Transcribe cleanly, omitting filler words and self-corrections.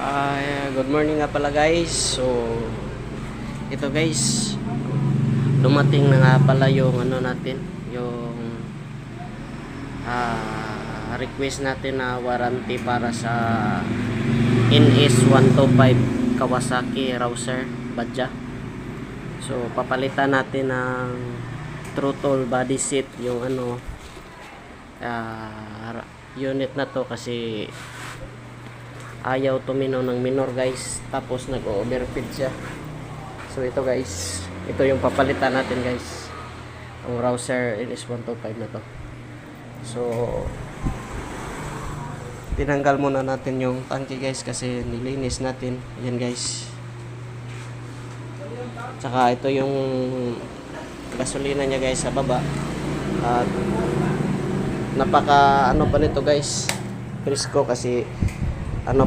Good morning nga pala guys. So ito guys, dumating na nga pala yung ano natin, yung request natin na warranty para sa NS125 Kawasaki Rouser Badja. So papalitan natin ng throttle body seat, yung ano unit na to kasi ayaw tumino ng minor guys, tapos nag-overfeed siya. So ito guys, ito yung papalitan natin guys, ang Rouser NS125 na to. So tinanggal muna natin yung tangke guys kasi nilinis natin. Ayan guys, tsaka ito yung gasolina niya guys sa baba. At napaka ano pa nito guys, presko kasi ano